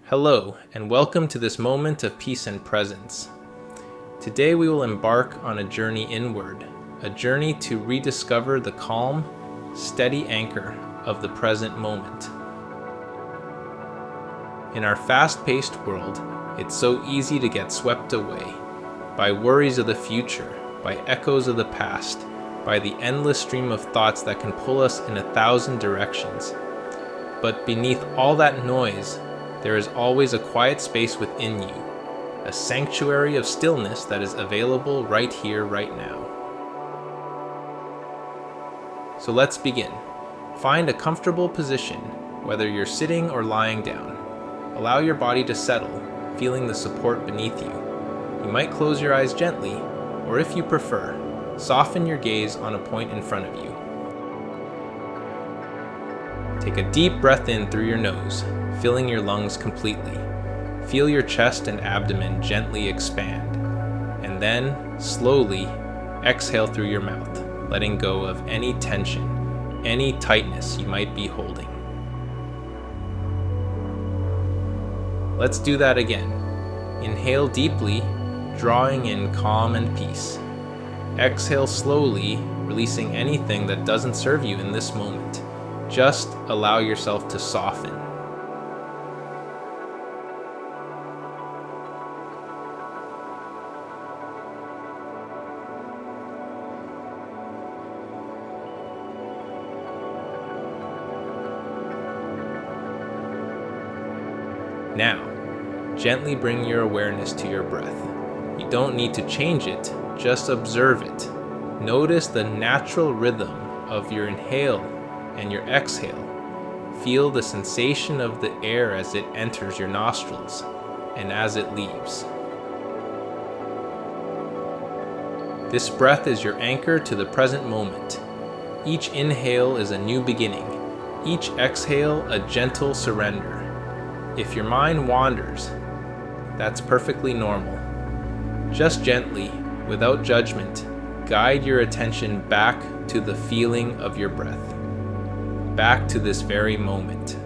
Hello, and welcome to this moment of peace and presence. Today we will embark on a journey inward, a journey to rediscover the calm, steady anchor of the present moment. In our fast-paced world, it's so easy to get swept away by worries of the future, by echoes of the past, by the endless stream of thoughts that can pull us in 1,000 directions. But beneath all that noise, there is always a quiet space within you, a sanctuary of stillness that is available right here, right now. So let's begin. Find a comfortable position, whether you're sitting or lying down. Allow your body to settle, feeling the support beneath you. You might close your eyes gently, or if you prefer, soften your gaze on a point in front of you. Take a deep breath in through your nose, filling your lungs completely. Feel your chest and abdomen gently expand, and then, slowly, exhale through your mouth, letting go of any tension, any tightness you might be holding. Let's do that again. Inhale deeply, drawing in calm and peace. Exhale slowly, releasing anything that doesn't serve you in this moment. Just allow yourself to soften. Now, gently bring your awareness to your breath. You don't need to change it, just observe it. Notice the natural rhythm of your inhale and your exhale. Feel the sensation of the air as it enters your nostrils and as it leaves. This breath is your anchor to the present moment. Each inhale is a new beginning. Each exhale a gentle surrender. If your mind wanders, that's perfectly normal. Just gently, without judgment, guide your attention back to the feeling of your breath, back to this very moment.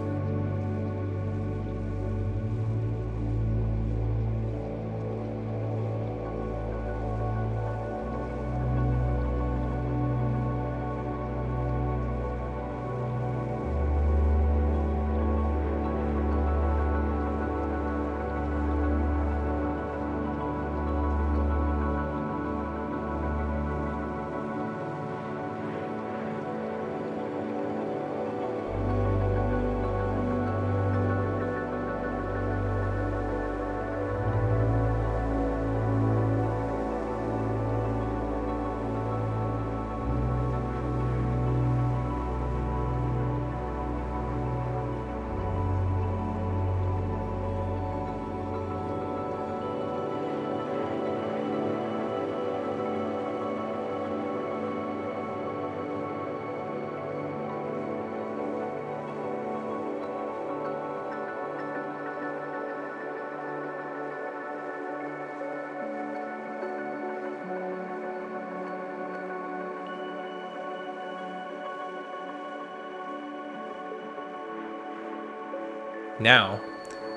Now,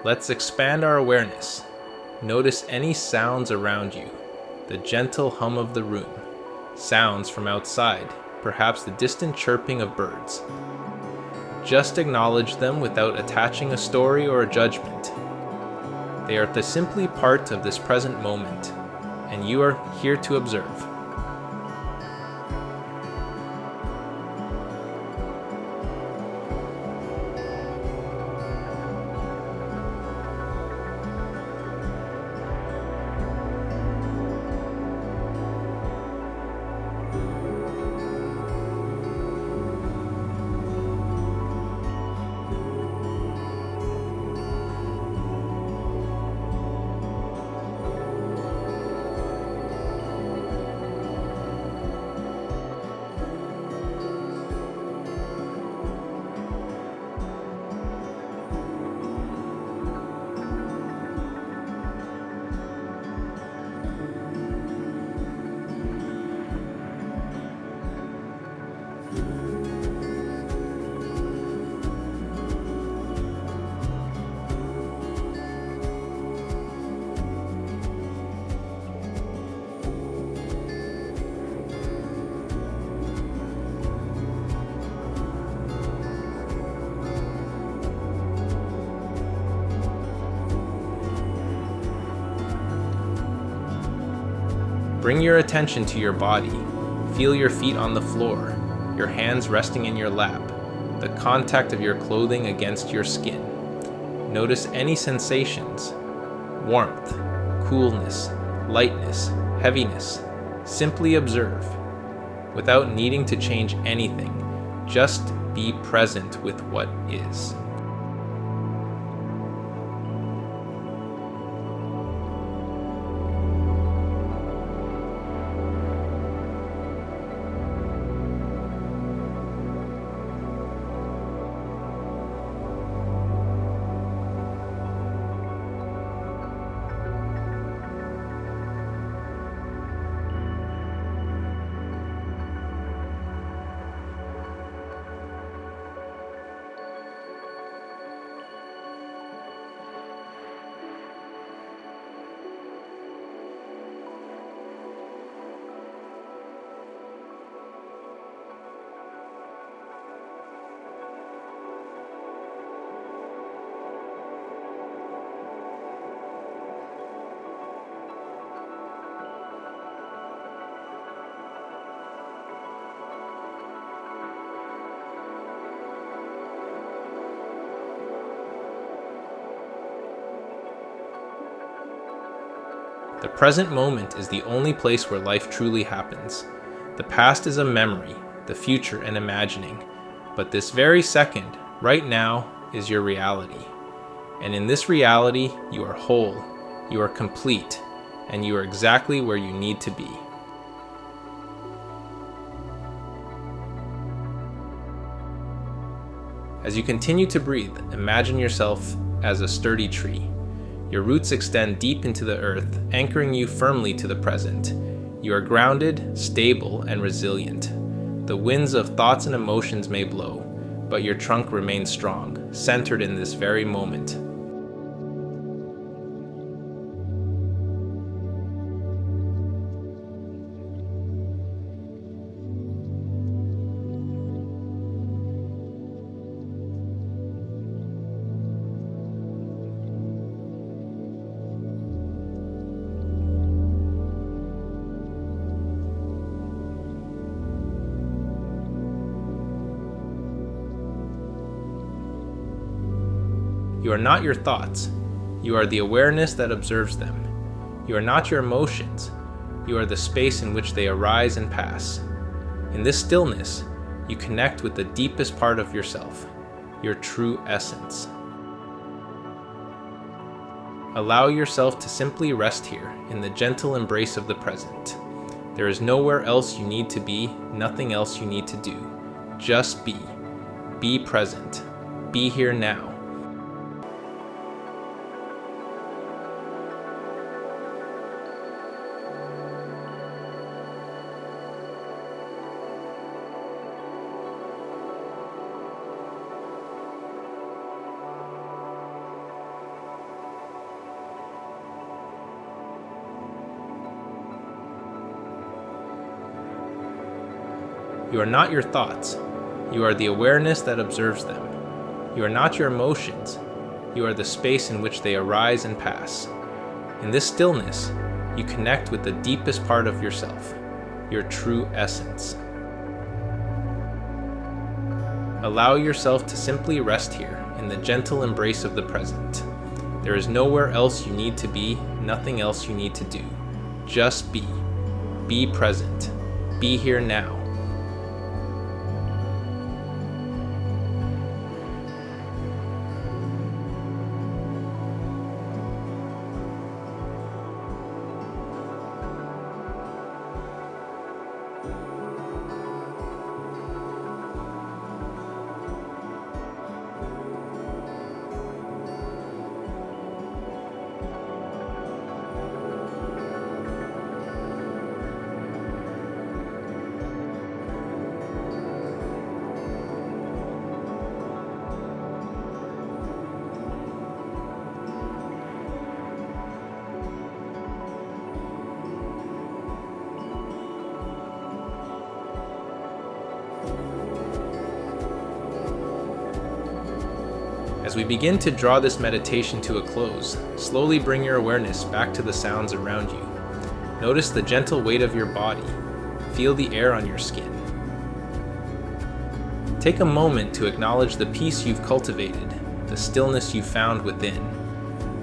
let's expand our awareness. Notice any sounds around you, the gentle hum of the room, sounds from outside, perhaps the distant chirping of birds. Just acknowledge them without attaching a story or a judgment. They are simply part of this present moment, and you are here to observe. Bring your attention to your body. Feel your feet on the floor, your hands resting in your lap, the contact of your clothing against your skin. Notice any sensations: warmth, coolness, lightness, heaviness. Simply observe. Without needing to change anything, just be present with what is. The present moment is the only place where life truly happens. The past is a memory, the future an imagining. But this very second, right now, is your reality. And in this reality, you are whole, you are complete, and you are exactly where you need to be. As you continue to breathe, imagine yourself as a sturdy tree. Your roots extend deep into the earth, anchoring you firmly to the present. You are grounded, stable, and resilient. The winds of thoughts and emotions may blow, but your trunk remains strong, centered in this very moment. You are not your thoughts. You are the awareness that observes them. You are not your emotions. You are the space in which they arise and pass. In this stillness, you connect with the deepest part of yourself, your true essence. Allow yourself to simply rest here in the gentle embrace of the present. There is nowhere else you need to be, nothing else you need to do. Just be. Be present. Be here now. You are not your thoughts. You are the awareness that observes them. You are not your emotions. You are the space in which they arise and pass. In this stillness, you connect with the deepest part of yourself, your true essence. Allow yourself to simply rest here in the gentle embrace of the present. There is nowhere else you need to be, nothing else you need to do. Just be. Be present. Be here now. As we begin to draw this meditation to a close, slowly bring your awareness back to the sounds around you. Notice the gentle weight of your body. Feel the air on your skin. Take a moment to acknowledge the peace you've cultivated, the stillness you found within.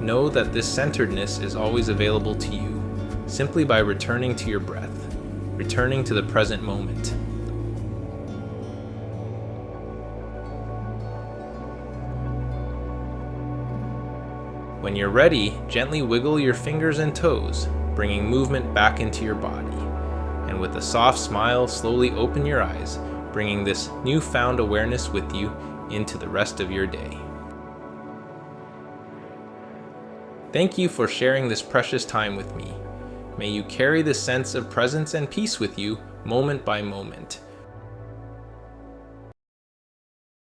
Know that this centeredness is always available to you, simply by returning to your breath, returning to the present moment. When you're ready, gently wiggle your fingers and toes, bringing movement back into your body. And with a soft smile, slowly open your eyes, bringing this newfound awareness with you into the rest of your day. Thank you for sharing this precious time with me. May you carry this sense of presence and peace with you moment by moment,